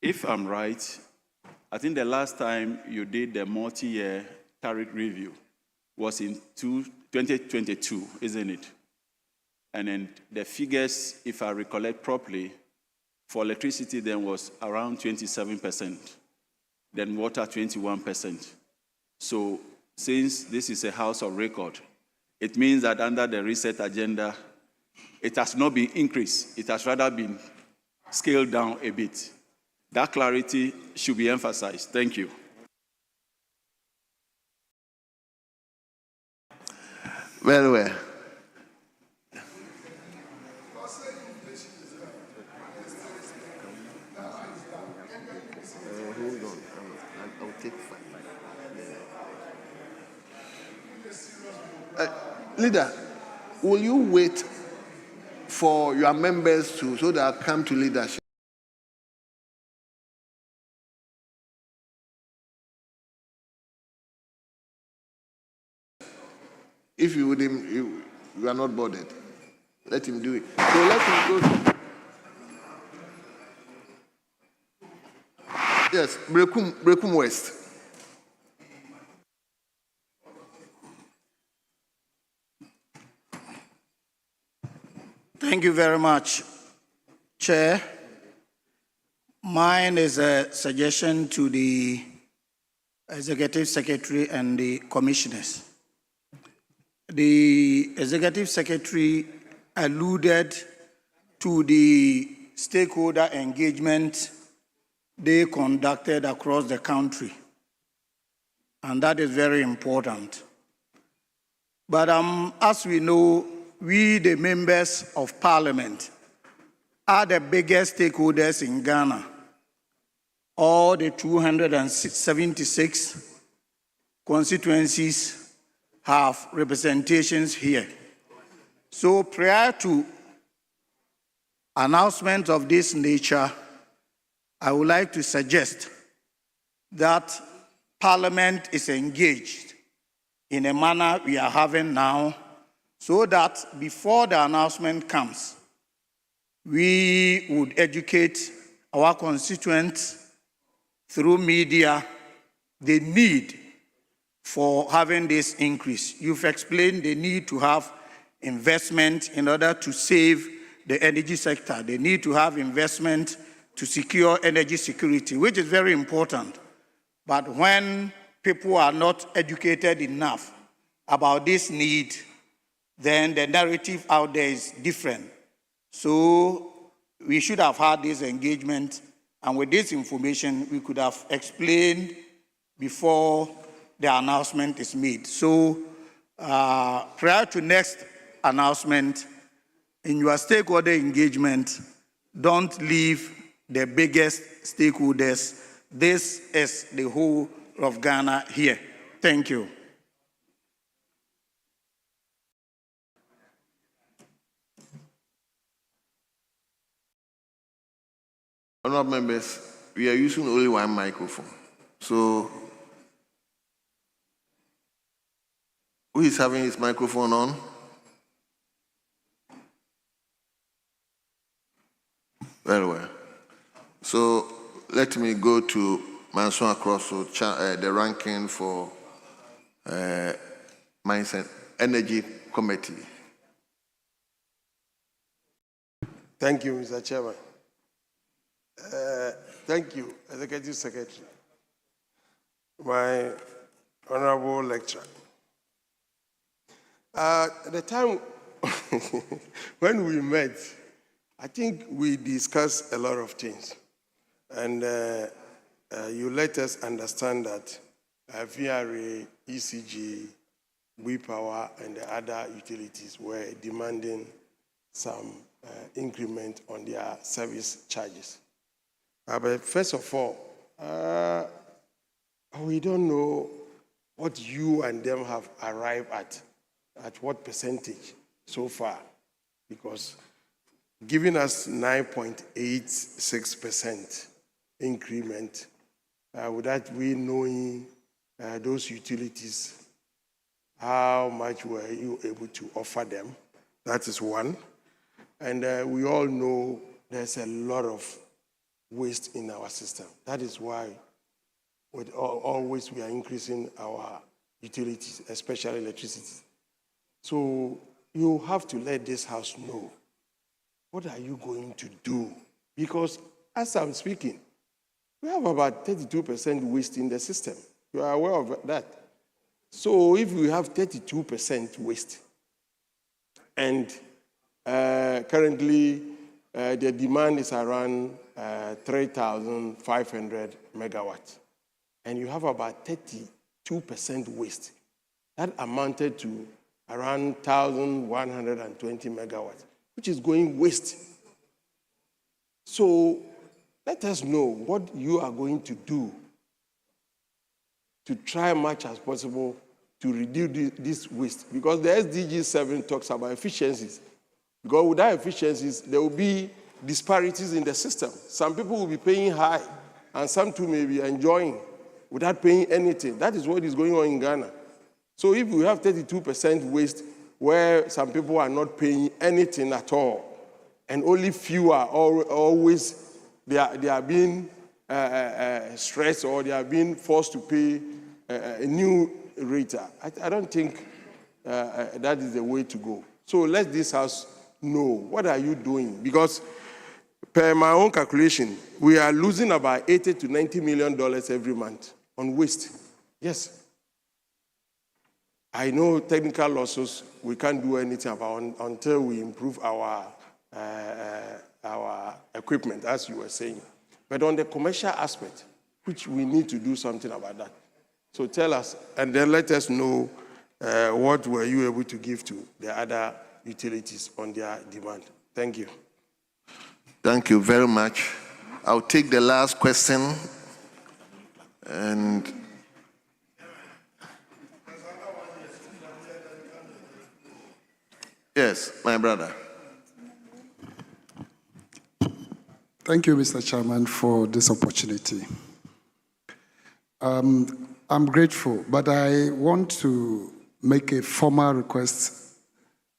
if I'm right, I think the last time you did the multi-year tariff review was in 2022, isn't it? And then the figures, if I recollect properly, for electricity then was around 27%, then water 21%. So since this is a house of record, it means that under the reset agenda, it has not been increased. It has rather been scaled down a bit. That clarity should be emphasized. Thank you. Very well. Hold on. I'll take 5. Leader, will you wait for your members so that I come to leadership? If you wouldn't, you are not bothered. Let him do it. So let him go. Yes, Brekum West. Thank you very much, Chair. Mine is a suggestion to the Executive Secretary and the Commissioners. The Executive Secretary alluded to the stakeholder engagement they conducted across the country, and that is very important. But as we know, we, the members of Parliament, are the biggest stakeholders in Ghana. All the 276 constituencies have representations here. So prior to announcement of this nature, I would like to suggest that Parliament is engaged in a manner we are having now, so that before the announcement comes, we would educate our constituents through media the need for having this increase. You've explained the need to have investment in order to save the energy sector. They need to have investment to secure energy security, which is very important. But when people are not educated enough about this need, then the narrative out there is different. So we should have had this engagement, and with this information, we could have explained before the announcement is made. So prior to next announcement, in your stakeholder engagement, don't leave the biggest stakeholders. This is the whole of Ghana here. Thank you. Honourable members, we are using only one microphone. So, who is having his microphone on? Very well. So, let me go to Mansour Akroso, the ranking for Mines and Energy Committee. Thank you, Mr. Chairman. Thank you, Executive Secretary, my honorable lecturer. At the time when we met, I think we discussed a lot of things. And you let us understand that VRA, ECG, WePower, and the other utilities were demanding some increment on their service charges. But first of all, we don't know what you and them have arrived at what percentage so far, because giving us 9.86% increment, without we knowing those utilities, how much were you able to offer them? That is one. And we all know there's a lot of waste in our system. That is why always we are increasing our utilities, especially electricity. So you have to let this House know, what are you going to do? Because as I'm speaking, we have about 32% waste in the system. You are aware of that. So if we have 32% waste, and currently the demand is around 3,500 megawatts, and you have about 32% waste, that amounted to around 1,120 megawatts, which is going waste. So let us know what you are going to do to try much as possible to reduce this waste. Because the SDG 7 talks about efficiencies. Because without efficiencies, there will be disparities in the system. Some people will be paying high, and some too may be enjoying without paying anything. That is what is going on in Ghana. So if we have 32% waste where some people are not paying anything at all, and only few are always, they are being stressed, or they are being forced to pay a new rate. I don't think that is the way to go. So let this House know, what are you doing? Because per my own calculation, we are losing about $80 to $90 million every month on waste. Yes. I know technical losses we can't do anything about until we improve our equipment, as you were saying. But on the commercial aspect, which we need to do something about that. So tell us, and then let us know what were you able to give to the other utilities on their demand. Thank you. Thank you very much. I'll take the last question. And yes, my brother. Thank you, Mr. Chairman, for this opportunity. I'm grateful, but I want to make a formal request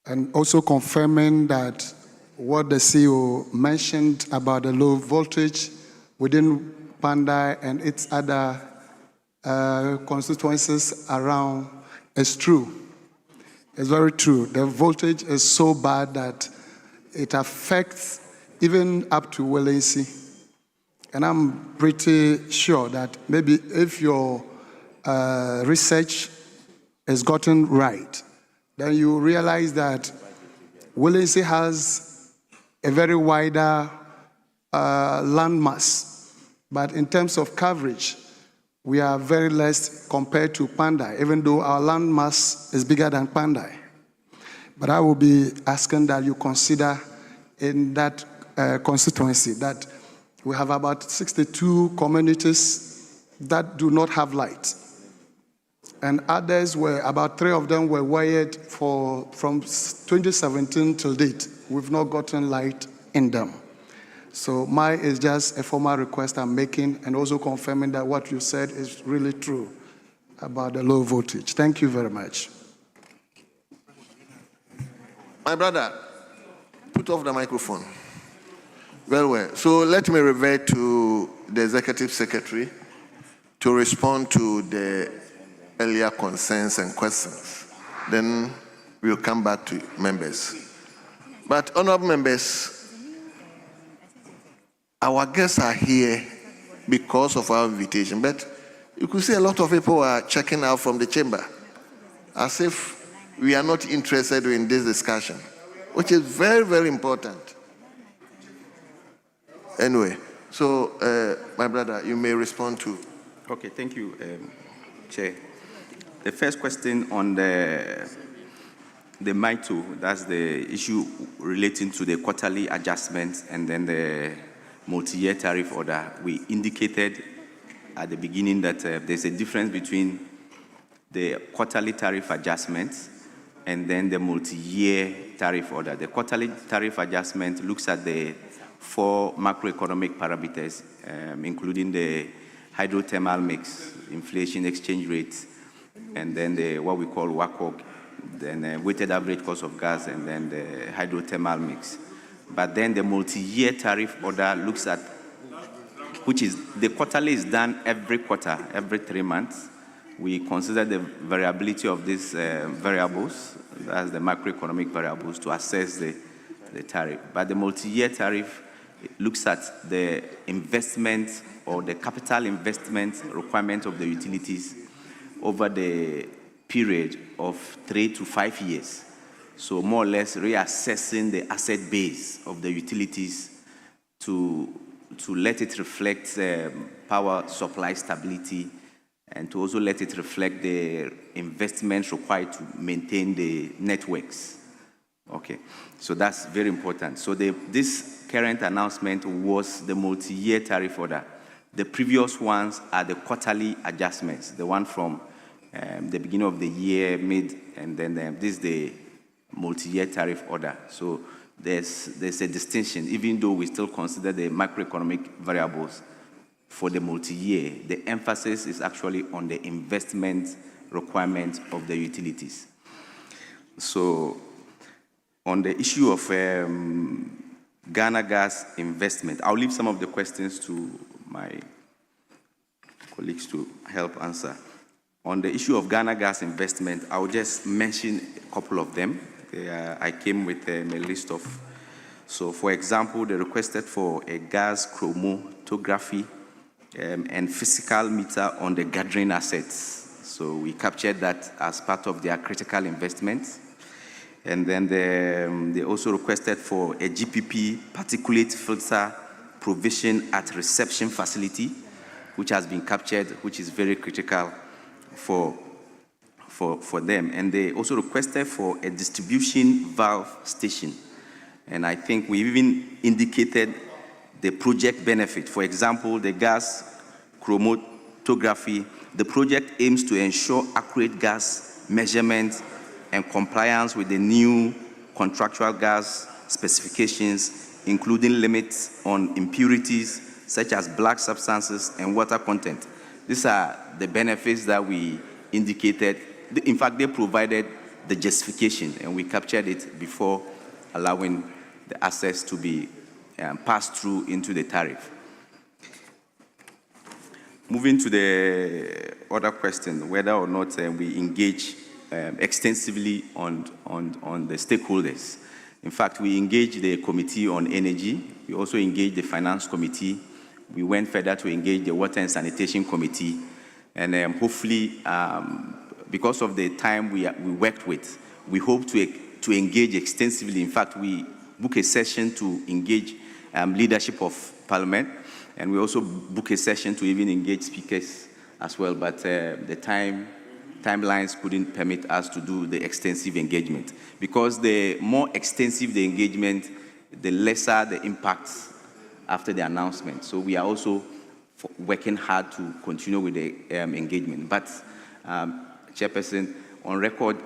and also confirming that what the CEO mentioned about the low voltage within Pandai and its other constituencies around is true. It's very true. The voltage is so bad that it affects even up to Walensee. And I'm pretty sure that maybe if your research is gotten right, then you realize that Walensee has a very wider landmass. But in terms of coverage, we are very less compared to Pandai, even though our landmass is bigger than Pandai. But I will be asking that you consider in that constituency that we have about 62 communities that do not have light. And others were, about 3 of them were wired from 2017 till date. We've not gotten light in them. So mine is just a formal request I'm making and also confirming that what you said is really true about the low voltage. Thank you very much. My brother, put off the microphone. Very well. So let me revert to the Executive Secretary to respond to the earlier concerns and questions. Then we'll come back to members. But honorable members, our guests are here because of our invitation. But you could see a lot of people are checking out from the chamber as if we are not interested in this discussion, which is very, very important. Anyway, so my brother, you may respond to. Okay, thank you, Chair. The first question on the MITO, that's the issue relating to the quarterly adjustments and then the multi-year tariff order. We indicated at the beginning that there's a difference between the quarterly tariff adjustments and then the multi-year tariff order. The quarterly tariff adjustment looks at the 4 macroeconomic parameters, including the hydrothermal mix, inflation, exchange rates, and then what we call WACOG, then weighted average cost of gas, and then the hydrothermal mix. But then the multi-year tariff order looks at which is, the quarterly is done every quarter, every 3 months. We consider the variability of these variables, as the macroeconomic variables, to assess the tariff. But the multi-year tariff looks at the investment or the capital investment requirement of the utilities over the period of 3 to 5 years. So more or less reassessing the asset base of the utilities to let it reflect power supply stability, and to also let it reflect the investments required to maintain the networks. Okay, so that's very important. So this current announcement was the multi-year tariff order. The previous ones are the quarterly adjustments, the one from the beginning of the year, mid, and then this is the multi-year tariff order. So there's a distinction, even though we still consider the macroeconomic variables for the multi-year. The emphasis is actually on the investment requirements of the utilities. So on the issue of Ghana gas investment, I'll leave some of the questions to my colleagues to help answer. On the issue of Ghana gas investment, I'll just mention a couple of them. I came with a list of, so for example, they requested for a gas chromatography and physical meter on the gathering assets. So we captured that as part of their critical investments. And then they also requested for a GPP particulate filter provision at reception facility, which has been captured, which is very critical for them. And they also requested for a distribution valve station. And I think we even indicated the project benefit. For example, the gas chromatography, the project aims to ensure accurate gas measurement and compliance with the new contractual gas specifications, including limits on impurities such as black substances and water content. These are the benefits that we indicated. In fact, they provided the justification, and we captured it before allowing the assets to be passed through into the tariff. Moving to the other question, whether or not we engage extensively on the stakeholders. In fact, we engaged the Committee on Energy. We also engaged the Finance Committee. We went further to engage the Water and Sanitation Committee. And hopefully, because of the time we worked with, we hope to engage extensively. In fact, we book a session to engage leadership of Parliament, and we also book a session to even engage speakers as well. But the timelines couldn't permit us to do the extensive engagement. Because the more extensive the engagement, the lesser the impact after the announcement. So we are also working hard to continue with the engagement. But, Chairperson, on record,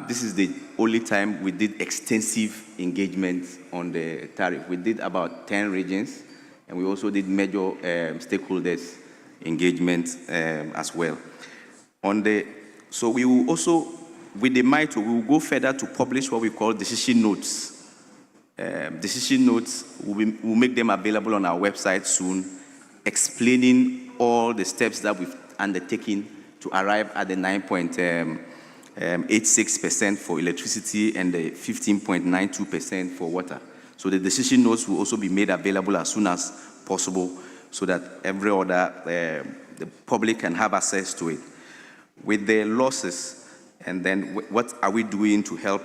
this is the only time we did extensive engagement on the tariff. We did about 10 regions, and we also did major stakeholders engagement as well. So we will also, with the MITO, we will go further to publish what we call decision notes. Decision notes, we'll make them available on our website soon, explaining all the steps that we've undertaken to arrive at the 9.86% for electricity and the 15.92% for water. So the decision notes will also be made available as soon as possible so that every other, the public can have access to it. With the losses, and then what are we doing to help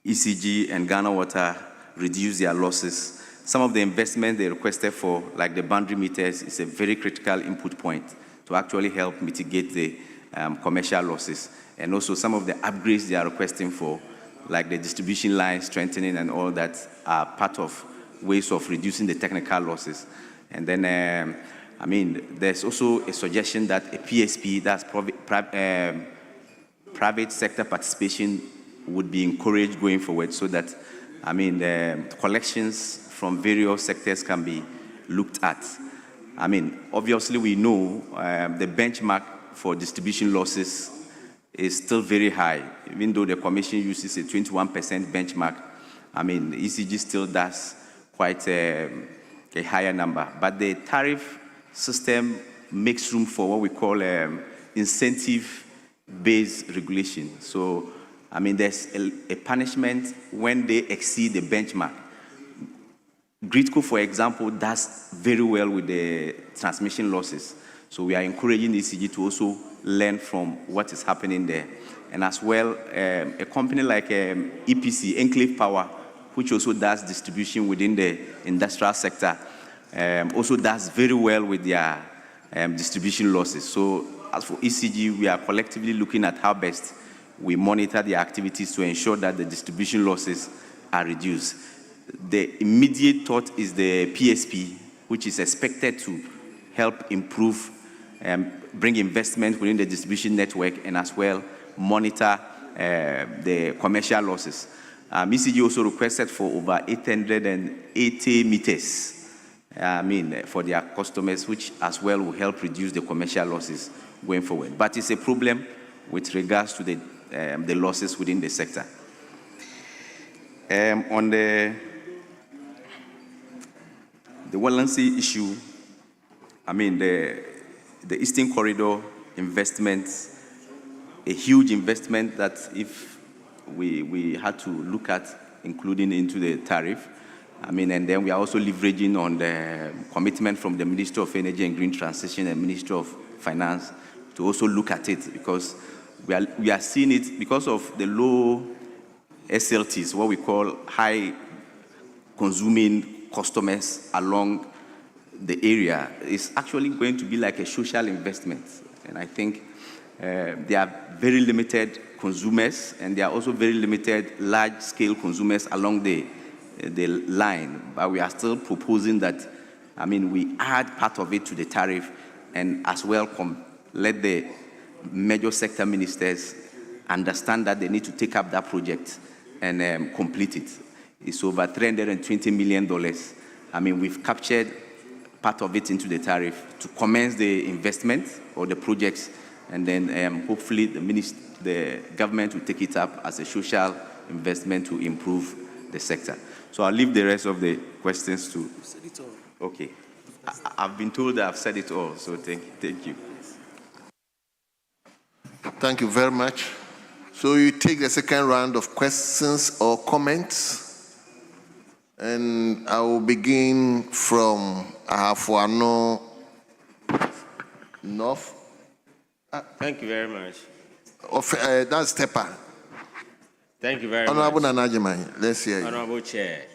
ECG and Ghana Water reduce their losses? Some of the investment they requested for, like the boundary meters, is a very critical input point to actually help mitigate the commercial losses. And also some of the upgrades they are requesting for, like the distribution line strengthening and all that, are part of ways of reducing the technical losses. And then, there's also a suggestion that a PSP, that's private sector participation, would be encouraged going forward so that, the collections from various sectors can be looked at. Obviously we know the benchmark for distribution losses is still very high, even though the Commission uses a 21% benchmark. ECG still does quite a higher number. But the tariff system makes room for what we call incentive-based regulation. So, I mean, there's a punishment when they exceed the benchmark. Gridco, for example, does very well with the transmission losses. So we are encouraging ECG to also learn from what is happening there. And as well, a company like EPC, Enclave Power, which also does distribution within the industrial sector, also does very well with their distribution losses. So as for ECG, we are collectively looking at how best we monitor the activities to ensure that the distribution losses are reduced. The immediate thought is the PSP, which is expected to help improve bring investment within the distribution network and as well monitor the commercial losses. ECG also requested for over 880 meters, for their customers, which as well will help reduce the commercial losses going forward. But it's a problem with regards to the losses within the sector. On the Walensee issue, the Eastern Corridor investment, a huge investment that if we had to look at including into the tariff, and then we are also leveraging on the commitment from the Ministry of Energy and Green Transition and Ministry of Finance to also look at it, because we are seeing it because of the low SLTs, what we call high consuming customers along the area. Is actually going to be like a social investment. And I think there are very limited consumers, and there are also very limited large-scale consumers along the line. But we are still proposing that, we add part of it to the tariff, and as well let the major sector ministers understand that they need to take up that project and complete it. It's over $320 million. We've captured part of it into the tariff to commence the investment or the projects, and then hopefully the government will take it up as a social investment to improve the sector. So I'll leave the rest of the questions to... You've said it all. Okay. I've been told that I've said it all, so thank you. Thank you very much. So you take the second round of questions or comments, and I will begin from Ahafuano North. Thank you very much. That's Tepa. Thank you very Honorable much. Nanajimai, let's hear you. Honorable Chair,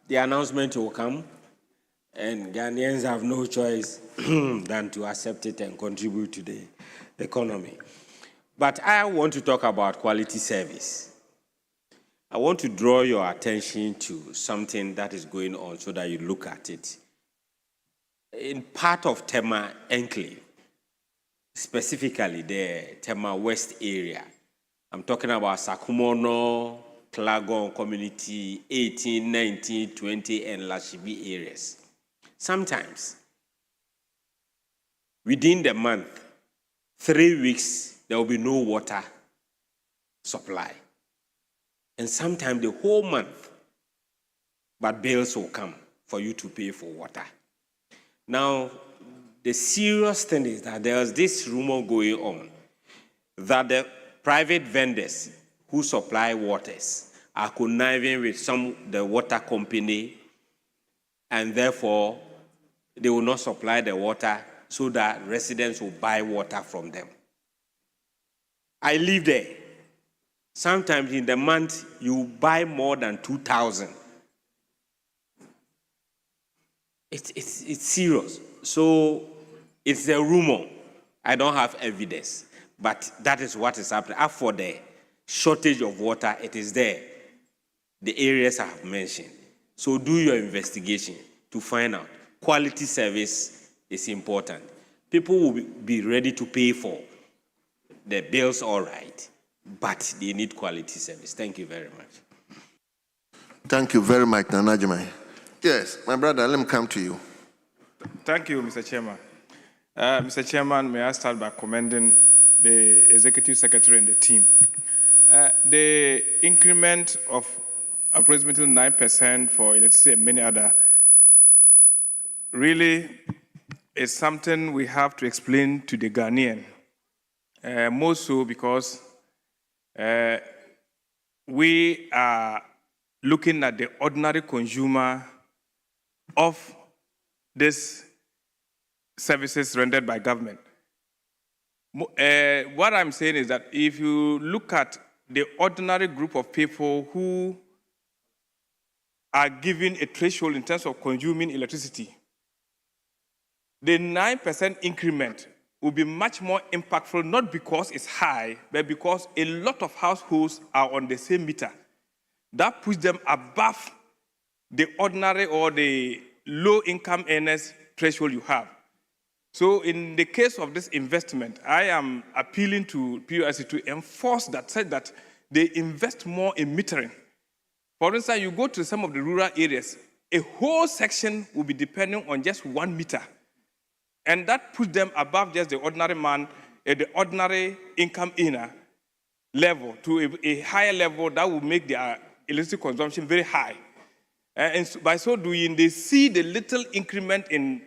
the announcement will come, and Ghanaians have no choice than to accept it and contribute to the economy. But I want to talk about quality service. I want to draw your attention to something that is going on so that you look at it. In part of Tema Enclave, specifically the Tema West area, I'm talking about Sakumono, Klagon community, 18, 19, 20, and Lashibi areas. Sometimes, within the month, 3 weeks, there will be no water supply. And sometimes the whole month, but bills will come for you to pay for water. Now, the serious thing is that there's this rumor going on that the private vendors who supply waters are conniving with the water company, and therefore they will not supply the water so that residents will buy water from them. I live there. Sometimes in the month, you buy more than 2,000. It's serious. So it's a rumor. I don't have evidence, but that is what is happening. As for the shortage of water, it is there. The areas I have mentioned. So do your investigation to find out. Quality service is important. People will be ready to pay for the bills, all right, but they need quality service. Thank you very much. Thank you very much, Nanajimai. Yes, my brother, let me come to you. Thank you, Mr. Chairman. Mr. Chairman, may I start by commending the Executive Secretary and the team. The increment of approximately 9% for electricity and many other really is something we have to explain to the Ghanaian, more so because we are looking at the ordinary consumer of these services rendered by government. What I'm saying is that if you look at the ordinary group of people who are given a threshold in terms of consuming electricity, the 9% increment will be much more impactful, not because it's high, but because a lot of households are on the same meter. That puts them above the ordinary or the low-income earners threshold you have. So in the case of this investment, I am appealing to PURC to enforce that, said that they invest more in metering. For instance, you go to some of the rural areas, a whole section will be depending on just 1 meter. And that puts them above just the ordinary man, the ordinary income earner level, to a higher level that will make their electricity consumption very high. And by so doing, they see the little increment in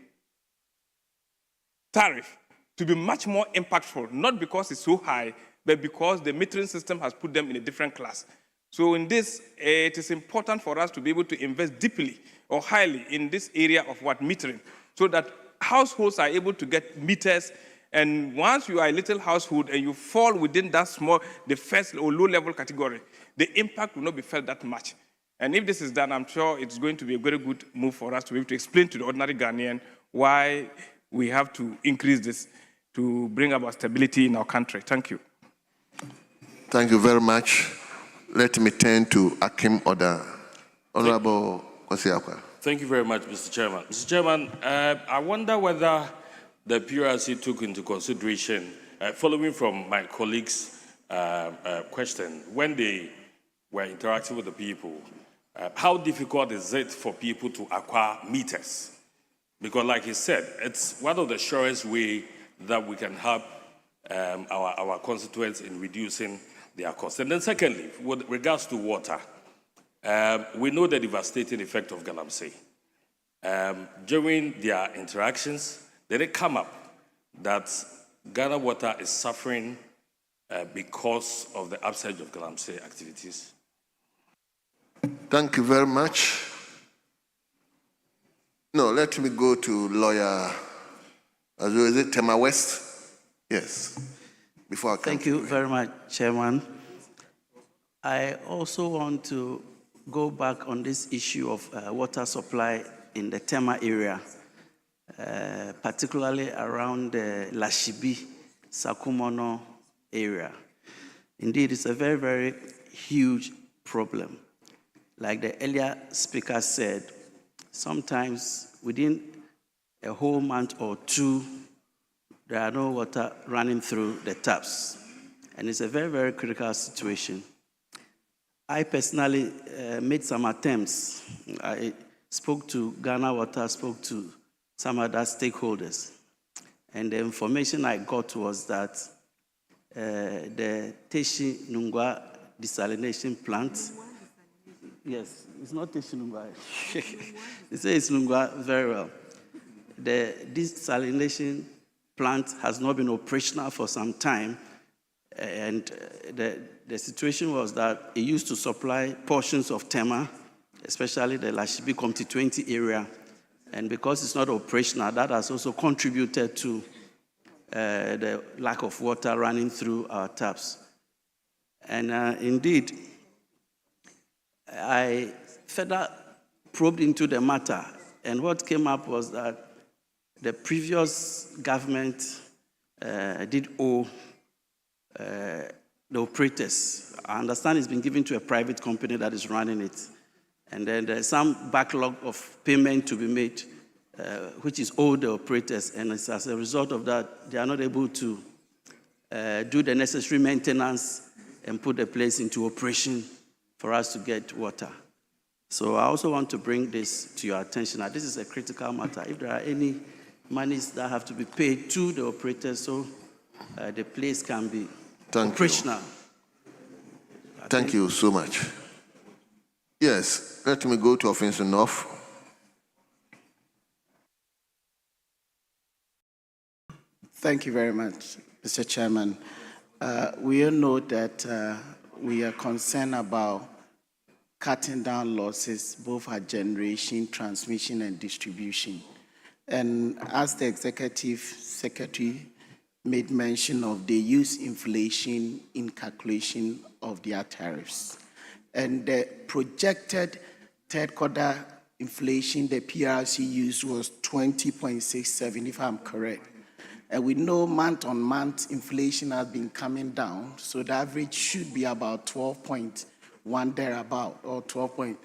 tariff to be much more impactful, not because it's so high, but because the metering system has put them in a different class. So in this, it is important for us to be able to invest deeply or highly in this area of metering, so that households are able to get meters. And once you are a little household and you fall within that small, the first or low-level category, the impact will not be felt that much. And if this is done, I'm sure it's going to be a very good move for us to be able to explain to the ordinary Ghanaian why we have to increase this to bring about stability in our country. Thank you. Thank you very much. Let me turn to Akim Oda. Honorable Kwasi. Thank you very much, Mr. Chairman. Mr. Chairman, I wonder whether the PURC took into consideration, following from my colleague's question, when they were interacting with the people, how difficult is it for people to acquire meters? Because like he said, it's one of the surest ways that we can help our constituents in reducing their costs. And then secondly, with regards to water, we know the devastating effect of galamsey. During their interactions, did it come up that Ghana Water is suffering because of the absence of galamsey activities? Thank you very much. No, let me go to lawyer. Is it Tema West? Yes. Before I come. Thank you very much, Chairman. I also want to go back on this issue of water supply in the Tema area, particularly around the Lashibi, Sakumono area. Indeed, it's a very, very huge problem. Like the earlier speaker said, sometimes within a whole month or two, there are no water running through the taps. And it's a very, very critical situation. I personally made some attempts. I spoke to Ghana Water, spoke to some other stakeholders. And the information I got was that the Teshi Nungwa desalination plant, yes, it's not Teshi Nungwa. They say it's Nungwa very well. The desalination plant has not been operational for some time, and the situation was that it used to supply portions of Tema, especially the Lashibi Committee 20 area, and because it's not operational, that has also contributed to the lack of water running through our taps. And indeed, I further probed into the matter, and what came up was that the previous government did owe the operators. I understand it's been given to a private company that is running it. And then there's some backlog of payment to be made, which is owed the operators. And as a result of that, they are not able to do the necessary maintenance and put the place into operation for us to get water. So I also want to bring this to your attention. Now, this is a critical matter. If there are any monies that have to be paid to the operators so the place can be operational. Thank you so much. Yes, let me go to Offense North. Thank you very much, Mr. Chairman. We all know that we are concerned about cutting down losses, both at generation, transmission, and distribution. And as the Executive Secretary made mention of, they use inflation in calculation of their tariffs. And the projected third quarter inflation the PRC used was 20.67, if I'm correct. And we know month-on-month inflation has been coming down, so the average should be about 12.1 thereabout, or 12 point.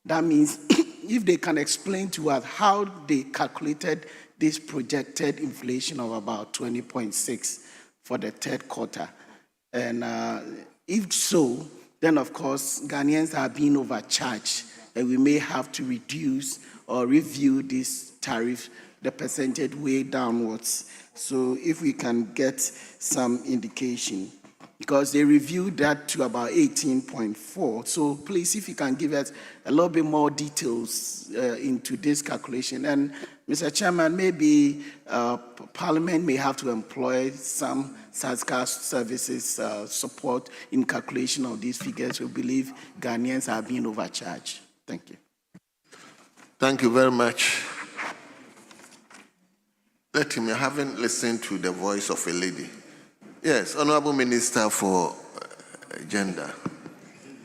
That means if they can explain to us how they calculated this projected inflation of about 20.6 for the third quarter. And if so, then of course, Ghanaians are being overcharged, and we may have to reduce or review this tariff, the percentage way downwards. So if we can get some indication, because they reviewed that to about 18.4. So please, if you can give us a little bit more details into this calculation. And Mr. Chairman, maybe Parliament may have to employ some SASCA services support in calculation of these figures. We believe Ghanaians are being overcharged. Thank you. Thank you very much. Let me, having listened to the voice of a lady. Yes, Honorable Minister for Gender.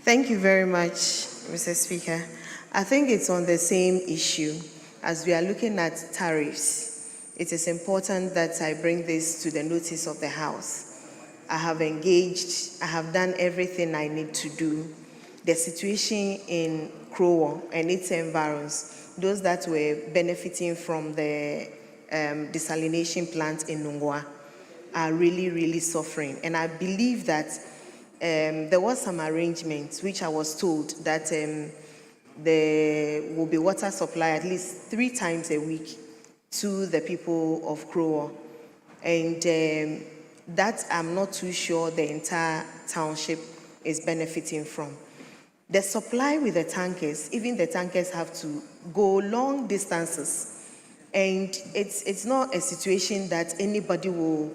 Thank you very much, Mr. Speaker. I think it's on the same issue. As we are looking at tariffs, it is important that I bring this to the notice of the House. I have engaged, I have done everything I need to do. The situation in Krowo and its environs, those that were benefiting from the desalination plant in Nungwa, are really, really suffering. And I believe that there was some arrangements which I was told that there will be water supply at least 3 times a week to the people of Krowo. And that I'm not too sure the entire township is benefiting from. The supply with the tankers, even the tankers have to go long distances. And it's not a situation that anybody will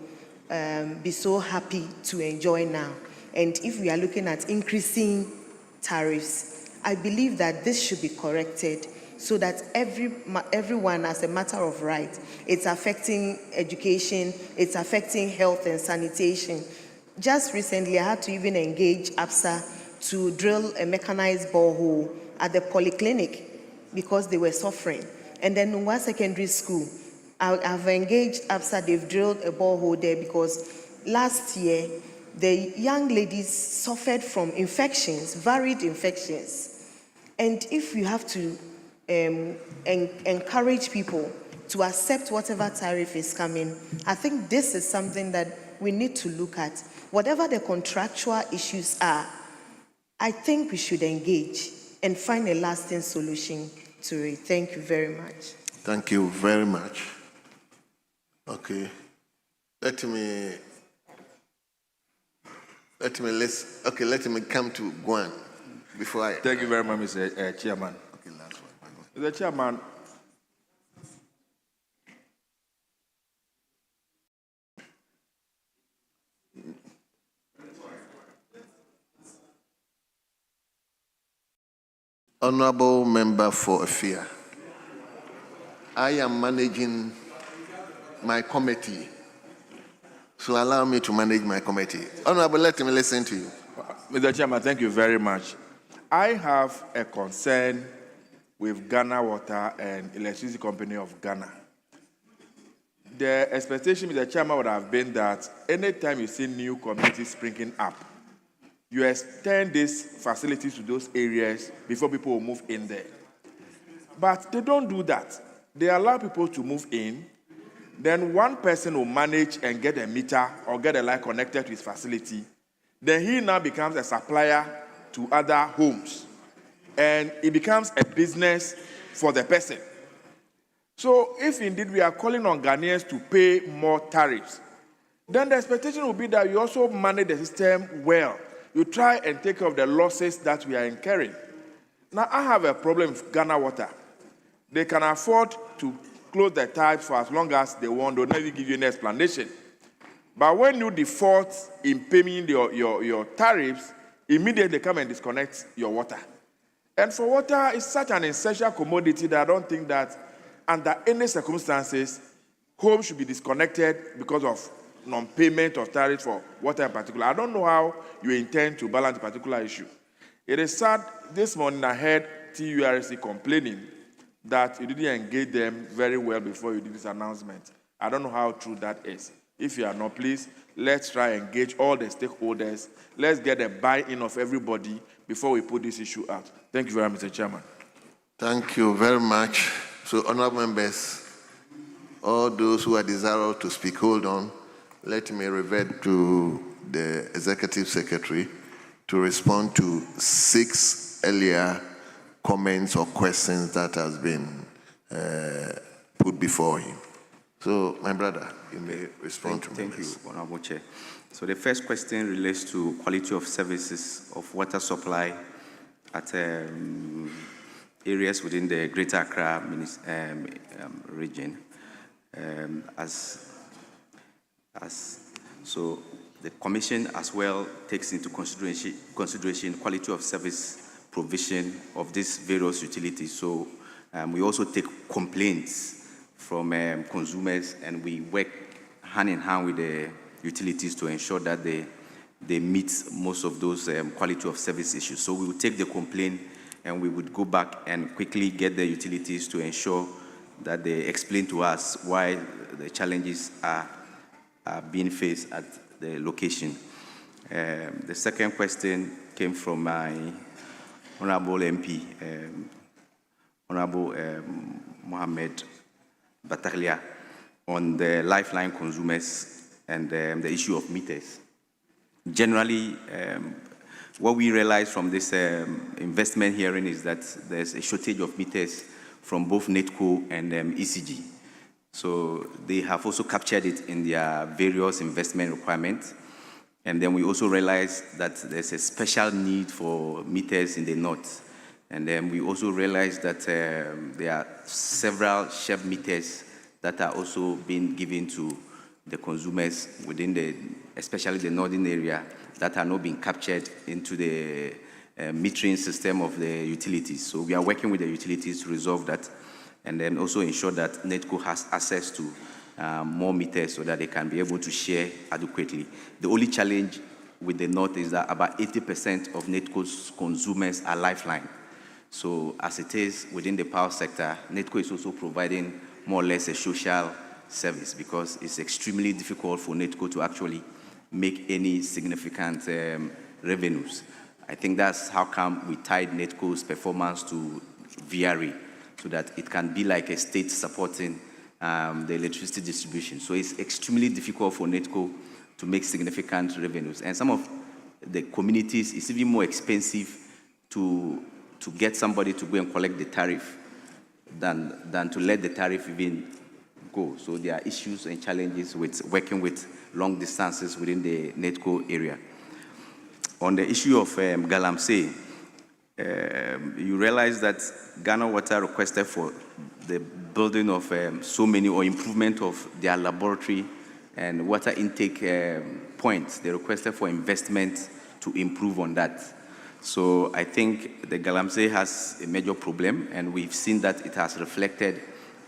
be so happy to enjoy now. And if we are looking at increasing tariffs, I believe that this should be corrected so that everyone, as a matter of right, it's affecting education, it's affecting health and sanitation. Just recently, I had to even engage APSA to drill a mechanized borehole at the polyclinic because they were suffering. And then in one secondary school, I've engaged APSA, they've drilled a borehole there because last year, the young ladies suffered from infections, varied infections. And if you have to encourage people to accept whatever tariff is coming, I think this is something that we need to look at. Whatever the contractual issues are, I think we should engage and find a lasting solution to it. Thank you very much. Thank you very much. Okay. Let me come to Guan before I. Thank you very much, Mr. Chairman. Okay, last one. Mr. Chairman, Honorable Member for Afia, I am managing my committee, so allow me to manage my committee. Honorable, let me listen to you. Mr. Chairman, thank you very much. I have a concern with Ghana Water and Electricity Company of Ghana. The expectation, Mr. Chairman, would have been that anytime you see new communities springing up, you extend these facilities to those areas before people will move in there. But they don't do that. They allow people to move in, then one person will manage and get a meter or get a light connected to his facility. Then he now becomes a supplier to other homes. And it becomes a business for the person. So if indeed we are calling on Ghanaians to pay more tariffs, then the expectation will be that you also manage the system well. You try and take care of the losses that we are incurring. Now, I have a problem with Ghana Water. They can afford to close the taps for as long as they want. They'll never give you any explanation. But when you default in paying your tariffs, immediately come and disconnect your water. And for water, it's such an essential commodity that I don't think that under any circumstances, homes should be disconnected because of non-payment of tariffs for water in particular. I don't know how you intend to balance a particular issue. It is sad, this morning I heard TURC complaining that you didn't engage them very well before you did this announcement. I don't know how true that is. If you are not, please, let's try and engage all the stakeholders. Let's get a buy-in of everybody before we put this issue out. Thank you very much, Mr. Chairman. Thank you very much. So, honorable members, all those who are desirous to speak, hold on. Let me revert to the Executive Secretary to respond to 6 earlier comments or questions that has been put before him. So, my brother, you may respond to me. Thank you, Honorable Chair. So the first question relates to quality of services of water supply at areas within the Greater Accra region. So the Commission as well takes into consideration quality of service provision of these various utilities. So we also take complaints from consumers, and we work hand in hand with the utilities to ensure that they meet most of those quality of service issues. So we will take the complaint and we would go back and quickly get the utilities to ensure that they explain to us why the challenges are being faced at the location. The second question came from my Honorable MP, Honorable Mohammed Bataglia, on the lifeline consumers and the issue of meters. Generally, what we realize from this investment hearing is that there's a shortage of meters from both NETCO and ECG. So they have also captured it in their various investment requirements. And then we also realize that there's a special need for meters in the north. And then we also realize that there are several shelf meters that are also being given to the consumers within especially the northern area, that are not being captured into the metering system of the utilities. So we are working with the utilities to resolve that, and then also ensure that NETCO has access to more meters so that they can be able to share adequately. The only challenge with the north is that about 80% of NETCO's consumers are lifeline. So as it is within the power sector, NETCO is also providing more or less a social service, because it's extremely difficult for NETCO to actually make any significant revenues. I think that's how come we tied NETCO's performance to VRE, so that it can be like a state supporting the electricity distribution. So it's extremely difficult for NETCO to make significant revenues. And some of the communities, it's even more expensive to get somebody to go and collect the tariff than to let the tariff even go. So there are issues and challenges with working with long distances within the NETCO area. On the issue of Galamsey, you realize that Ghana Water requested for the building of so many, or improvement of their laboratory and water intake points. They requested for investment to improve on that. So I think the Galamsey has a major problem, and we've seen that it has reflected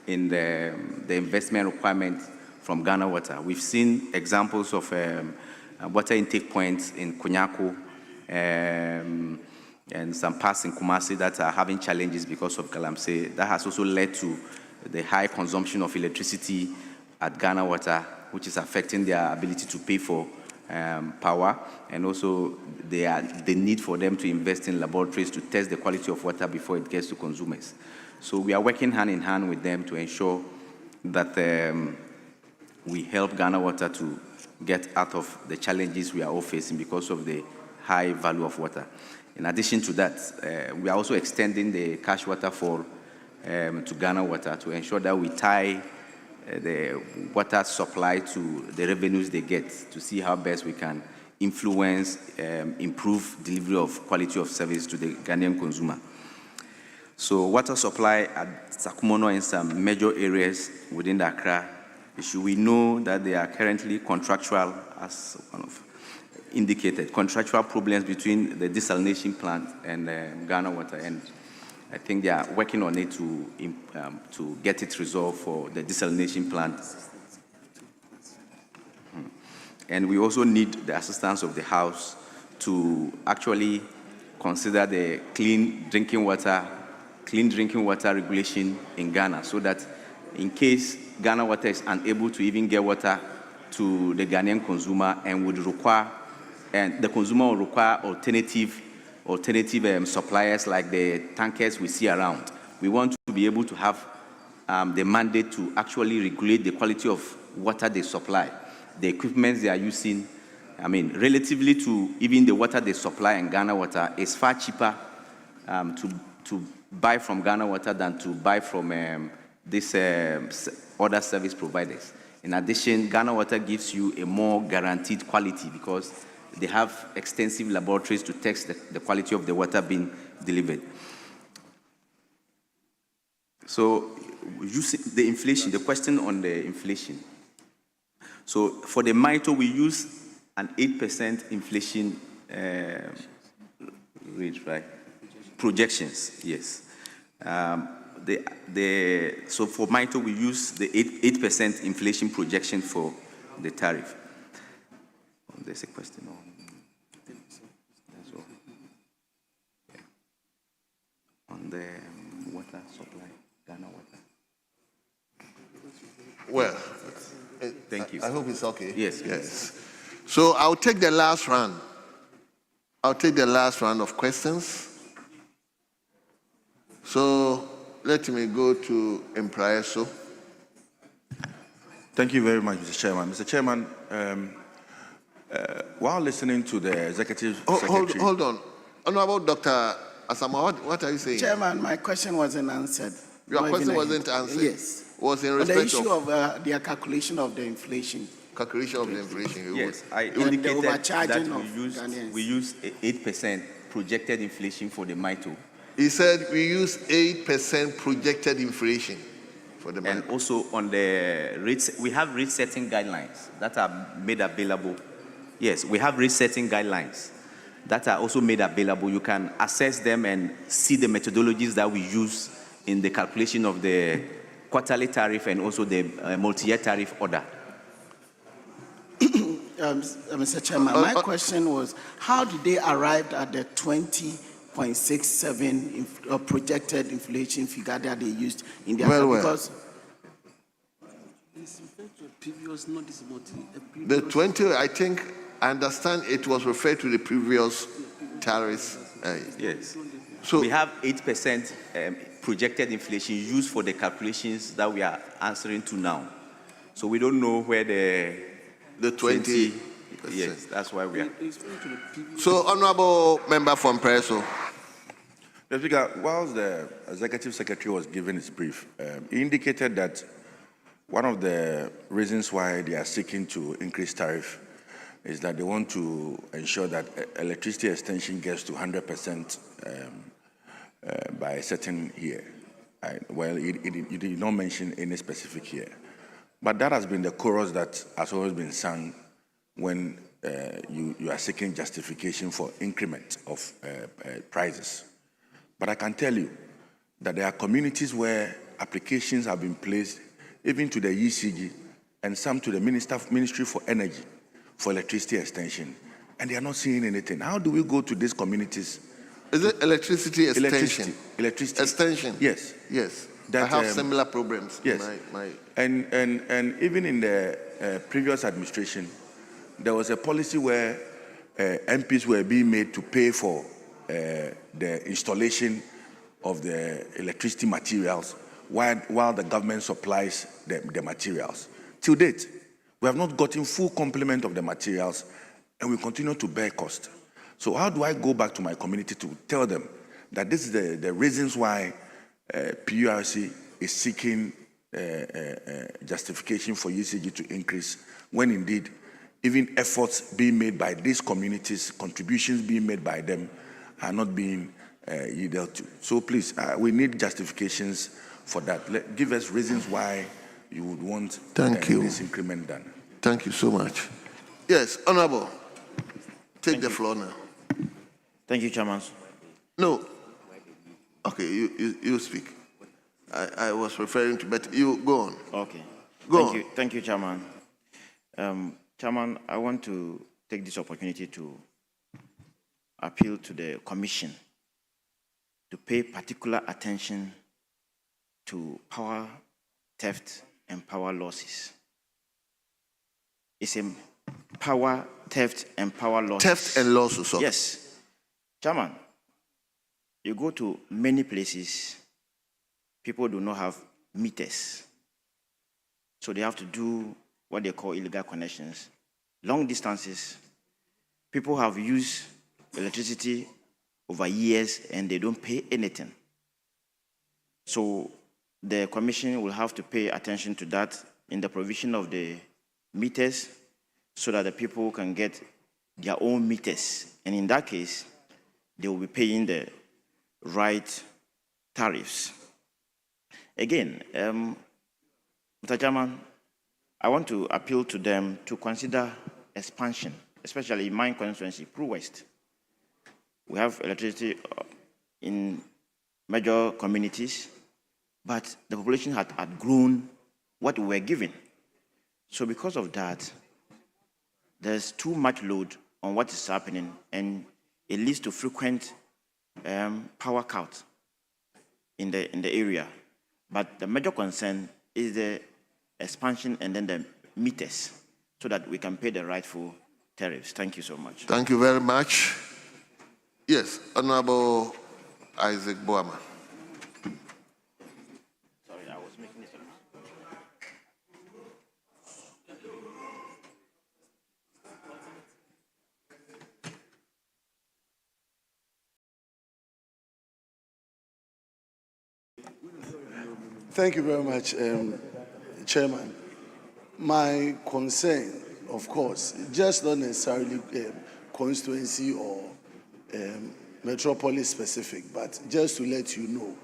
in the investment requirements from Ghana Water. We've seen examples of water intake points in Konyako and some parts in Kumasi that are having challenges because of Galamsey. That has also led to the high consumption of electricity at Ghana Water, which is affecting their ability to pay for power, and also the need for them to invest in laboratories to test the quality of water before it gets to consumers. So we are working hand in hand with them to ensure that we help Ghana Water to get out of the challenges we are all facing because of the high value of water. In addition to that, we are also extending the cash waterfall to Ghana Water to ensure that we tie the water supply to the revenues they get, to see how best we can influence, improve delivery of quality of service to the Ghanaian consumer. So water supply at Sakumono in some major areas within the Accra issue, we know that they are currently contractual, as one of indicated, contractual problems between the desalination plant and Ghana Water, and I think they are working on it to get it resolved for the desalination plant. And we also need the assistance of the House to actually consider the clean drinking water regulation in Ghana, so that in case Ghana Water is unable to even get water to the Ghanaian consumer and would require, and the consumer will require alternative suppliers like the tankers we see around. We want to be able to have the mandate to actually regulate the quality of water they supply, the equipment they are using. I mean, relatively to even the water they supply in Ghana Water, is far cheaper to buy from Ghana Water than to buy from these other service providers. In addition, Ghana Water gives you a more guaranteed quality because they have extensive laboratories to test the quality of the water being delivered. So, the inflation, the question on the inflation. So, for the MITO, we use an 8% inflation rate, right? Projections, yes. So for MITO, we use the 8% inflation projection for the tariff. There's a question on. On the water supply, Ghana Water. Well, thank you. I hope it's okay. Yes. Yes. So I'll take the last round. I'll take the last round of questions. So let me go to Impraeso. Thank you very much, Mr. Chairman. Mr. Chairman, while listening to the Executive Secretary... Hold on. Honorable Dr. Asama, what are you saying? Chairman, my question wasn't answered. Your question wasn't answered? Yes. Was in respect the issue of their calculation of the inflation. Calculation of the inflation. Yes, I indicated that we use 8% projected inflation for the MITO. He said we use 8% projected inflation for the MITO. And also on the rates, we have rate setting guidelines that are made available. Yes, we have rate setting guidelines that are also made available. You can access them and see the methodologies that we use in the calculation of the quarterly tariff and also the multi-year tariff order. Mr. Chairman, my question was, how did they arrive at the 20.67 projected inflation figure that they used in their because the 20, I think, I understand it was referred to the previous tariffs. Yes. So we have 8% projected inflation used for the calculations that we are answering to now. So we don't know where the 20. Yes, that's why we are. So, Honorable Member from Preso. Mr. Speaker, whilst the Executive Secretary was giving his brief, he indicated that one of the reasons why they are seeking to increase tariff is that they want to ensure that electricity extension gets to 100% by a certain year. Well, you did not mention any specific year. But that has been the chorus that has always been sung when you are seeking justification for increment of prices. But I can tell you that there are communities where applications have been placed even to the ECG and some to the Ministry for Energy for electricity extension, and they are not seeing anything. How do we go to these communities? Is it electricity extension? Electricity. Extension? Yes. Yes. That, I have similar problems. Yes. And even in the previous administration, there was a policy where MPs were being made to pay for the installation of the electricity materials while the government supplies the materials. Till date, we have not gotten full complement of the materials, and we continue to bear cost. So how do I go back to my community to tell them that this is the reasons why PURC is seeking justification for UCG to increase, when indeed even efforts being made by these communities, contributions being made by them, are not being you dealt to. So please, we need justifications for that. Give us reasons why you would want this increment done. Thank you so much. Yes, Honorable, take the floor now. Thank you, Chairman. No. Okay, you speak. I was referring to, but you go on. Okay. Go on. Thank you, Chairman. Chairman, I want to take this opportunity to appeal to the Commission to pay particular attention to power theft and power losses. It's a power theft and power losses. Theft and losses. Okay. Yes. Chairman, you go to many places, people do not have meters. So they have to do what they call illegal connections. Long distances, people have used electricity over years and they don't pay anything. So the Commission will have to pay attention to that in the provision of the meters so that the people can get their own meters. And in that case, they will be paying the right tariffs. Again, Mr. Chairman, I want to appeal to them to consider expansion, especially in my constituency, Purc West. We have electricity in major communities, but the population had outgrown what we were given. So because of that, there's too much load on what is happening, and it leads to frequent power cut in the area. But the major concern is the expansion and then the meters, so that we can pay the rightful tariffs. Thank you so much. Thank you very much. Yes, Honorable Isaac Boama. Sorry, I was making this. Thank you very much, Chairman. My concern, of course, just not necessarily constituency or metropolis specific, but just to let you know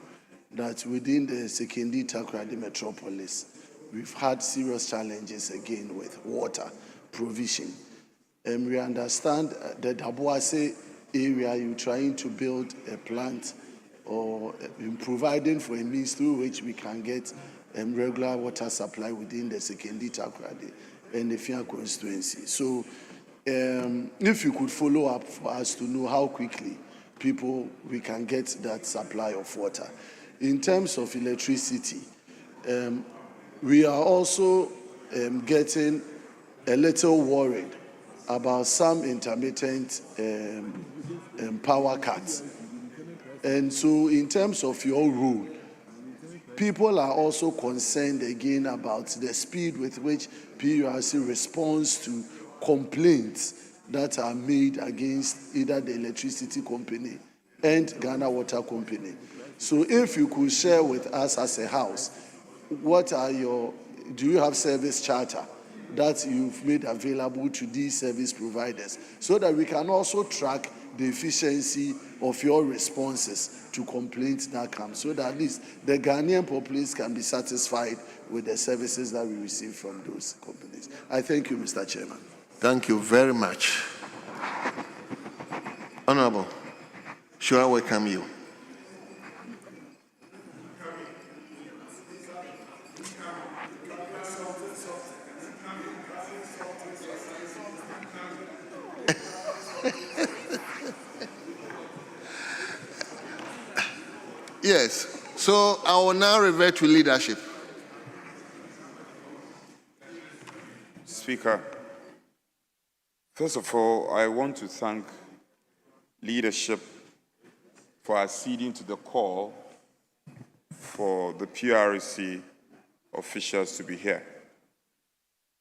that within the Sekendi Takoradi metropolis, we've had serious challenges again with water provision. We understand the Dabuase area, you're trying to build a plant or providing for a means through which we can get regular water supply within the Sekendi Takoradi and the Fia constituency. So if you could follow up for us to know how quickly we can get that supply of water. In terms of electricity, we are also getting a little worried about some intermittent power cuts. And so in terms of your rule, people are also concerned again about the speed with which PURC responds to complaints that are made against either the electricity company and Ghana Water Company. So if you could share with us as a house, do you have service charter that you've made available to these service providers so that we can also track the efficiency of your responses to complaints that come, so that at least the Ghanaian populace can be satisfied with the services that we receive from those companies. I thank you, Mr. Chairman. Thank you very much. Honorable, shall I welcome you? Yes, so I will now revert to leadership. Speaker, first of all, I want to thank leadership for acceding to the call for the PRC officials to be here.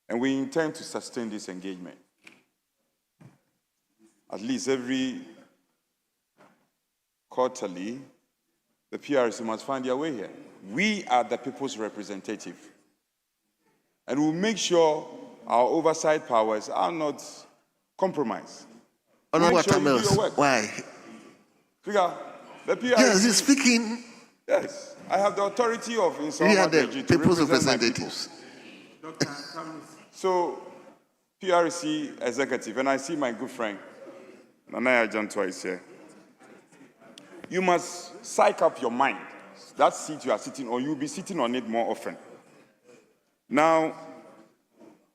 And we intend to sustain this engagement. At least every quarterly, the PRC must find their way here. We are the people's representative. And we'll make sure our oversight powers are not compromised. Honorable Tamils, why? Speaker, The PRC, Yes, he's speaking. Yes, I have the authority of We Insoma are the Energy to people's represent my representatives. people. So, PRC executive, and I see my good friend, Nanaya Jantua is here. You must psych up your mind. That seat you are sitting on, you'll be sitting on it more often. Now,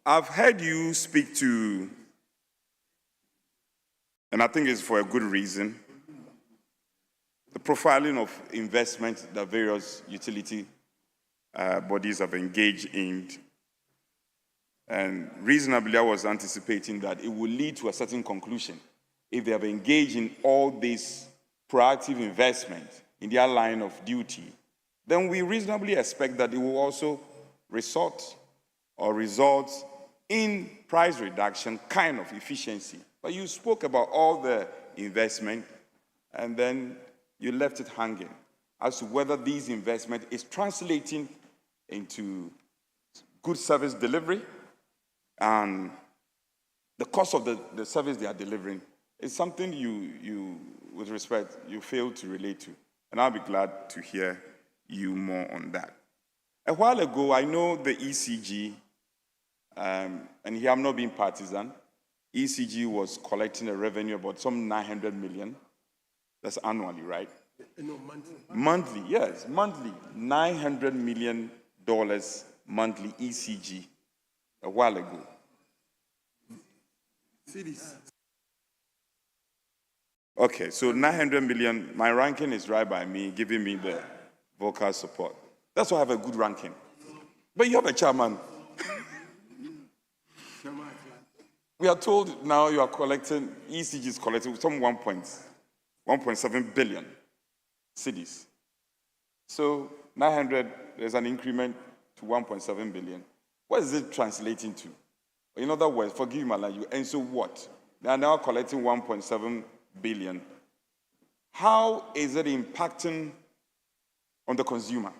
I've heard you speak to, and I think it's for a good reason, the profiling of investment that various utility bodies have engaged in. And reasonably, I was anticipating that it will lead to a certain conclusion if they have engaged in all this proactive investment in their line of duty. Then we reasonably expect that it will also result in price reduction, kind of efficiency. But you spoke about all the investment, and then you left it hanging as to whether these investment is translating into good service delivery, and the cost of the service they are delivering is something you, with respect, you fail to relate to. And I'll be glad to hear you more on that. A while ago, I know the ECG, and here I'm not being partisan, ECG was collecting a revenue about some 900 million. That's annually, right? No, monthly. Monthly, yes, monthly. $900 million monthly ECG a while ago. Cities. Okay, so 900 million, my ranking is right by me, giving me the vocal support. That's why I have a good ranking. But you have a chairman. We are told now you are collecting, ECG is collecting some 1.7 billion cities. So 900, there's an increment to 1.7 billion. What is it translating to? In other words, forgive my language, and so what? They are now collecting 1.7 billion. How is it impacting on the consumer?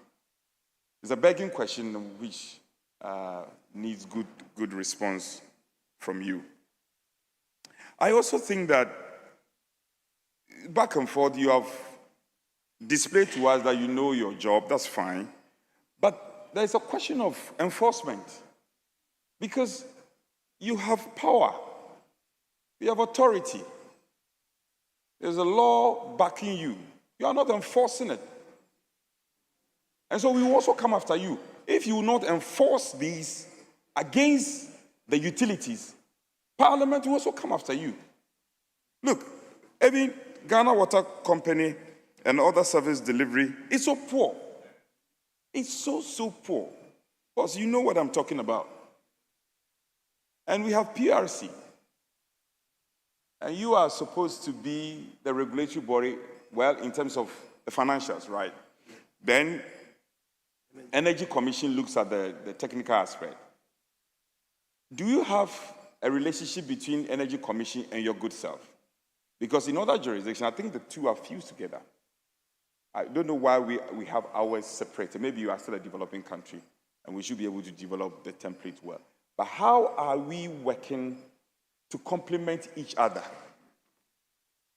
It's a begging question which needs good response from you. I also think that back and forth you have displayed to us that you know your job, that's fine. But there's a question of enforcement. Because you have power, you have authority. There's a law backing you. You are not enforcing it. And so we will also come after you. If you will not enforce these against the utilities, Parliament will also come after you. Look, even Ghana Water Company and other service delivery is so poor. It's so poor. Because you know what I'm talking about. And we have PRC. And you are supposed to be the regulatory body, well, in terms of the financials, right? Then Energy Commission looks at the technical aspect. Do you have a relationship between Energy Commission and your good self? Because in other jurisdictions, I think the two are fused together. I don't know why we have ours separated. Maybe you are still a developing country, and we should be able to develop the template well. But how are we working to complement each other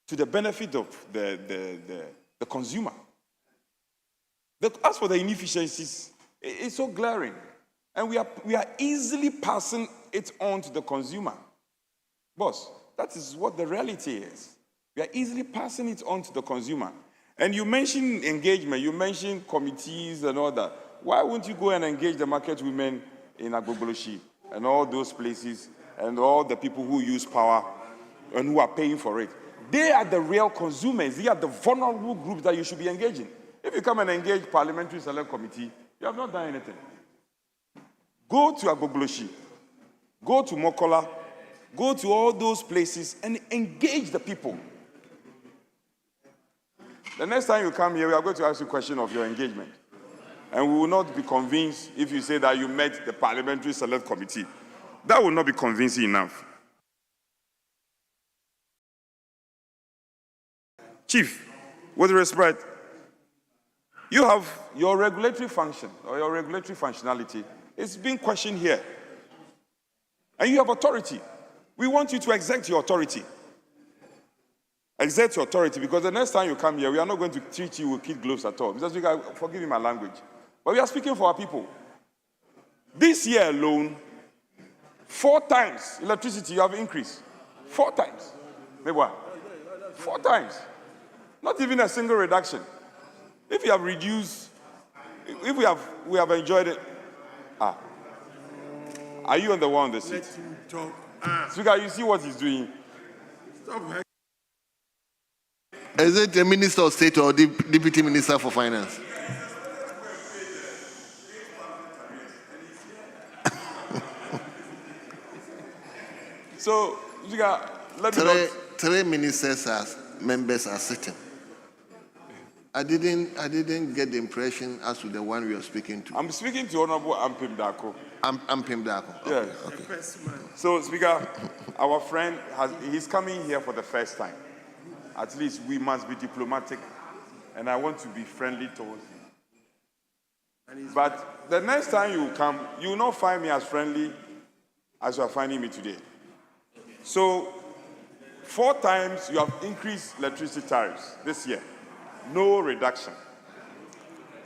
to the benefit of the consumer? As for the inefficiencies, it's so glaring. And we are easily passing it on to the consumer. Boss, that is what the reality is. We are easily passing it on to the consumer. And you mentioned engagement, you mentioned committees and all that. Why wouldn't you go and engage the market women in Agbogboloshi and all those places and all the people who use power and who are paying for it? They are the real consumers. They are the vulnerable groups that you should be engaging. If you come and engage Parliamentary Select Committee, you have not done anything. Go to Agbogboloshi, go to Mokola, go to all those places and engage the people. The next time you come here, we are going to ask you a question of your engagement. And we will not be convinced if you say that you met the Parliamentary Select Committee. That will not be convincing enough. Chief, with respect, you have your regulatory function or your regulatory functionality. It's being questioned here. And you have authority. We want you to exert your authority. Exert your authority, because the next time you come here, we are not going to treat you with kid gloves at all. Mr. Speaker, forgive me my language. But we are speaking for our people. This year alone, 4 times electricity you have increased. 4 times. Maybe what? 4 times. Not even a single reduction. If you have reduced, if we have enjoyed it, are you on the one on the seat? Let him talk. Speaker, you see what he's doing? Stop. Is it the Minister of State or the Deputy Minister for Finance? So, Speaker, let me Three ministers as members are sitting. I didn't get the impression as to the one we are speaking to. I'm speaking to Honorable Ampim Dako. Ampim Dako. Yes. Okay. So, Speaker, our friend he's coming here for the first time. At least we must be diplomatic, and I want to be friendly towards him. But the next time you come, you will not find me as friendly as you are finding me today. So, 4 times you have increased electricity tariffs this year. No reduction.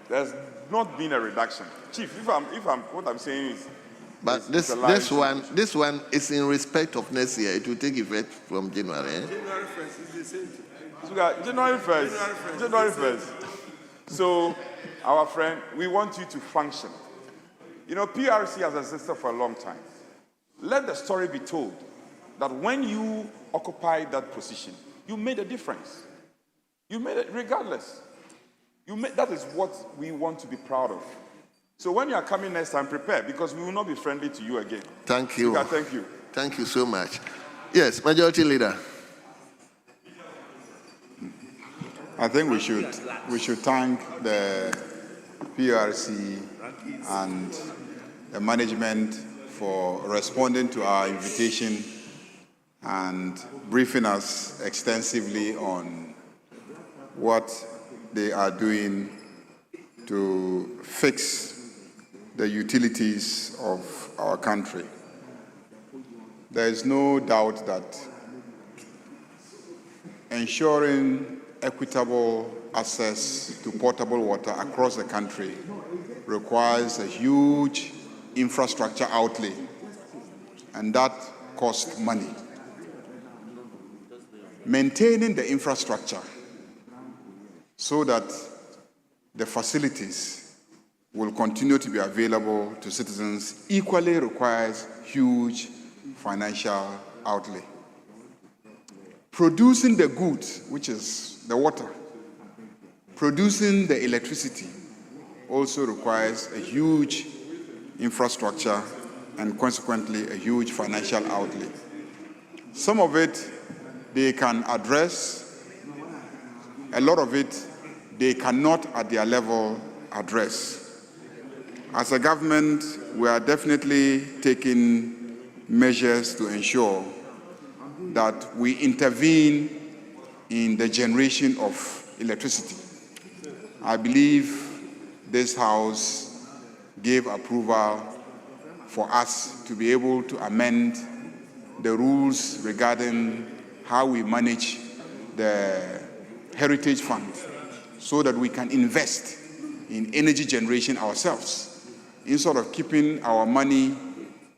There's not been a reduction. Chief, what I'm saying is, but this one is in respect of next year. It will take effect from January. Eh? January 1st is the same thing. So, January 1st. January 1st. So, our friend, we want you to function. You know, PRC has existed for a long time. Let the story be told that when you occupied that position, you made a difference. You made it regardless. That is what we want to be proud of. So when you are coming next time, prepare, because we will not be friendly to you again. Thank you. Speaker, thank you. Thank you so much. Yes, Majority Leader. I think we should thank the PRC and the management for responding to our invitation and briefing us extensively on what they are doing to fix the utilities of our country. There is no doubt that ensuring equitable access to potable water across the country requires a huge infrastructure outlay, and that costs money. Maintaining the infrastructure so that the facilities will continue to be available to citizens equally requires huge financial outlay. Producing the goods, which is the water, producing the electricity also requires a huge infrastructure and consequently a huge financial outlay. Some of it they can address, a lot of it they cannot at their level address. As a government, we are definitely taking measures to ensure that we intervene in the generation of electricity. I believe this House gave approval for us to be able to amend the rules regarding how we manage the Heritage Fund so that we can invest in energy generation ourselves instead of keeping our money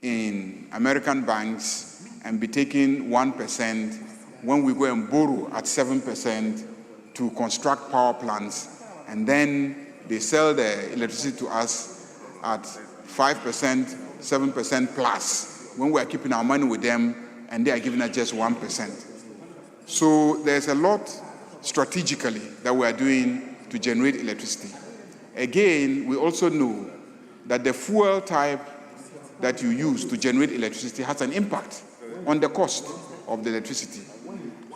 in American banks and be taking 1% when we go and borrow at 7% to construct power plants, and then they sell the electricity to us at 5%, 7% plus when we are keeping our money with them and they are giving us just 1%. So there's a lot strategically that we are doing to generate electricity. Again, we also know that the fuel type that you use to generate electricity has an impact on the cost of the electricity.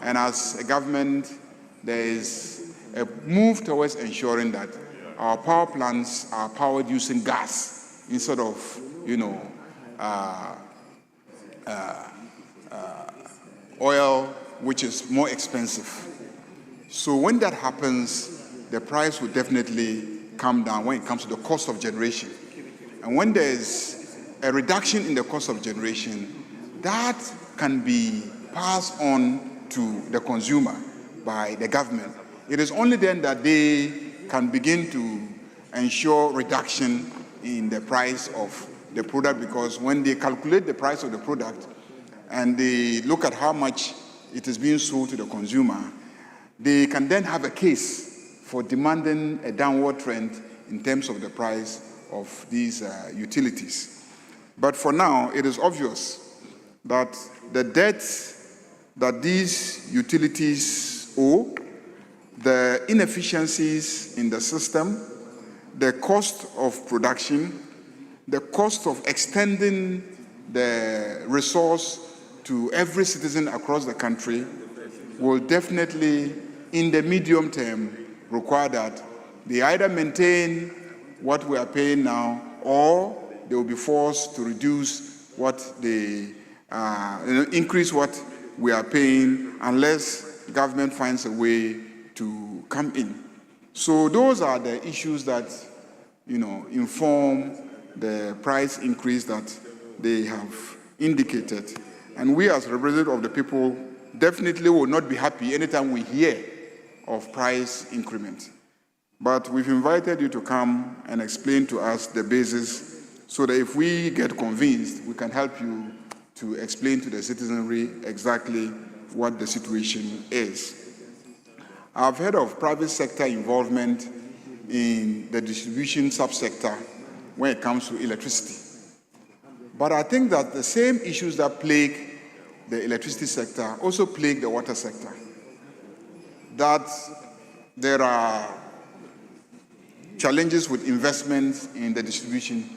And as a government, there is a move towards ensuring that our power plants are powered using gas instead of, oil, which is more expensive. So when that happens, the price will definitely come down when it comes to the cost of generation. And when there's a reduction in the cost of generation, that can be passed on to the consumer by the government. It is only then that they can begin to ensure reduction in the price of the product, because when they calculate the price of the product and they look at how much it is being sold to the consumer, they can then have a case for demanding a downward trend in terms of the price of these utilities. But for now, it is obvious that the debt that these utilities owe, the inefficiencies in the system, the cost of production, the cost of extending the resource to every citizen across the country will definitely, in the medium term, require that they either maintain what we are paying now, or they will be forced to reduce what they, increase what we are paying, unless government finds a way to come in. So those are the issues that, inform the price increase that they have indicated. And we as representatives of the people definitely will not be happy anytime we hear of price increment. But we've invited you to come and explain to us the basis, so that if we get convinced, we can help you to explain to the citizenry exactly what the situation is. I've heard of private sector involvement in the distribution subsector when it comes to electricity. But I think that the same issues that plague the electricity sector also plague the water sector. That there are challenges with investments in the distribution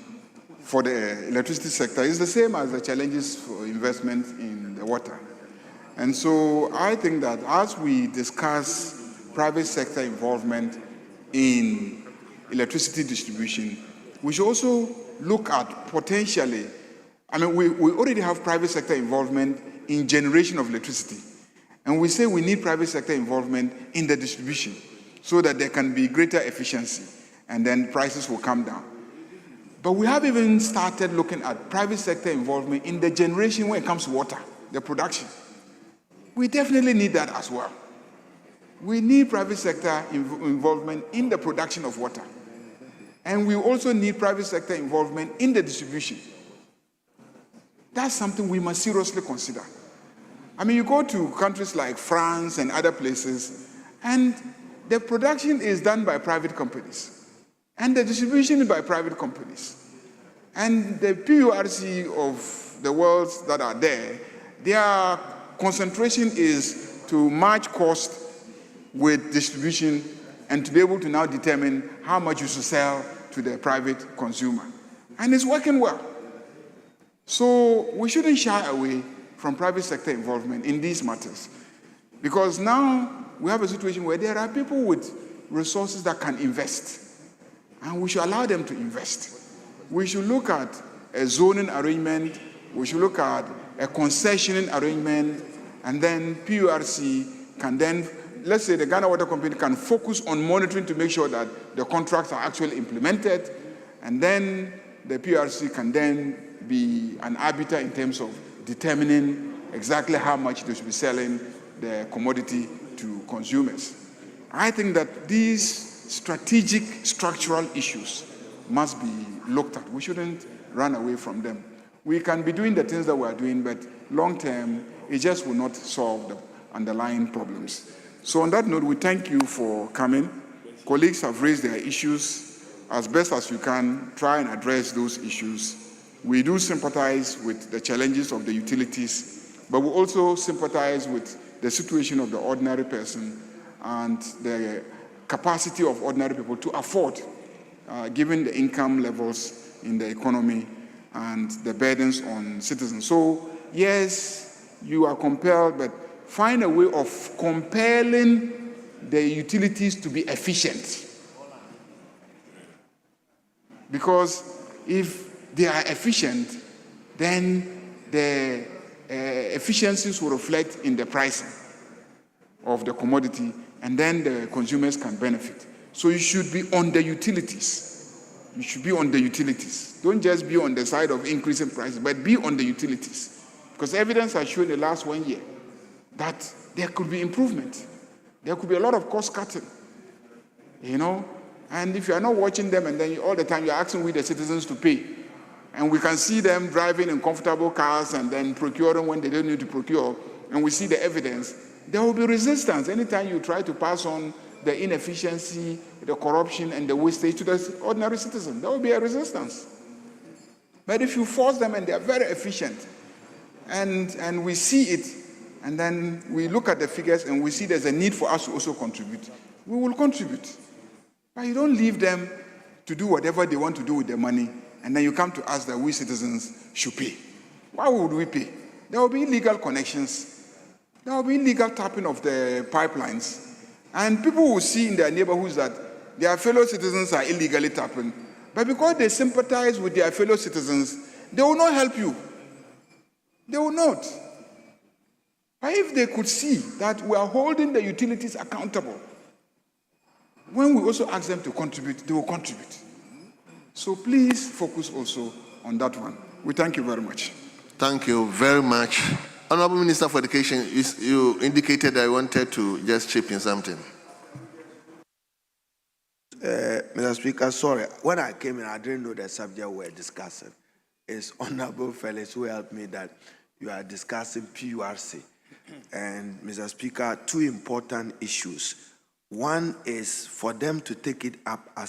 for the electricity sector is the same as the challenges for investment in the water. And so I think that as we discuss private sector involvement in electricity distribution, we should also look at potentially, we already have private sector involvement in generation of electricity. And we say we need private sector involvement in the distribution so that there can be greater efficiency and then prices will come down. But we have even started looking at private sector involvement in the generation when it comes to water, the production. We definitely need that as well. We need private sector involvement in the production of water. And we also need private sector involvement in the distribution. That's something we must seriously consider. You go to countries like France and other places, and the production is done by private companies, and the distribution is by private companies. And the PURC of the world that are there, their concentration is to match cost with distribution and to be able to now determine how much you should sell to the private consumer. And it's working well. So we shouldn't shy away from private sector involvement in these matters, because now we have a situation where there are people with resources that can invest, and we should allow them to invest. We should look at a zoning arrangement, we should look at a concessioning arrangement, and then PURC can then, let's say the Ghana Water Company can focus on monitoring to make sure that the contracts are actually implemented, and then the PURC can then be an arbiter in terms of determining exactly how much they should be selling the commodity to consumers. I think that these strategic, structural issues must be looked at. We shouldn't run away from them. We can be doing the things that we are doing, but long term, it just will not solve the underlying problems. So on that note, we thank you for coming. Colleagues have raised their issues. As best as you can, try and address those issues. We do sympathize with the challenges of the utilities, but we also sympathize with the situation of the ordinary person and the capacity of ordinary people to afford, given the income levels in the economy and the burdens on citizens. So, yes, you are compelled, but find a way of compelling the utilities to be efficient. Because if they are efficient, then the efficiencies will reflect in the pricing of the commodity, and then the consumers can benefit. So you should be on the utilities. You should be on the utilities. Don't just be on the side of increasing prices, but be on the utilities. Because evidence has shown in the last 1 year that there could be improvement. There could be a lot of cost cutting, you know. And if you are not watching them and then all the time you're asking we the citizens to pay, and we can see them driving in comfortable cars and then procuring when they don't need to procure, and we see the evidence, there will be resistance anytime you try to pass on the inefficiency, the corruption, and the wastage to the ordinary citizen. There will be a resistance. But if you force them and they are very efficient, and we see it, and then we look at the figures and we see there's a need for us to also contribute, we will contribute. But you don't leave them to do whatever they want to do with their money, and then you come to us that we citizens should pay. Why would we pay? There will be illegal connections. There will be illegal tapping of the pipelines. And people will see in their neighborhoods that their fellow citizens are illegally tapping. But because they sympathize with their fellow citizens, they will not help you. They will not. But if they could see that we are holding the utilities accountable, when we also ask them to contribute, they will contribute. So please focus also on that one. We thank you very much. Thank you very much. Honorable Minister for Education, you indicated that you wanted to just chip in something. Mr. Speaker, sorry. When I came in, I didn't know the subject we're discussing. It's Honorable Felix who helped me that you are discussing PURC. And, Mr. Speaker, two important issues. One is for them to take it up as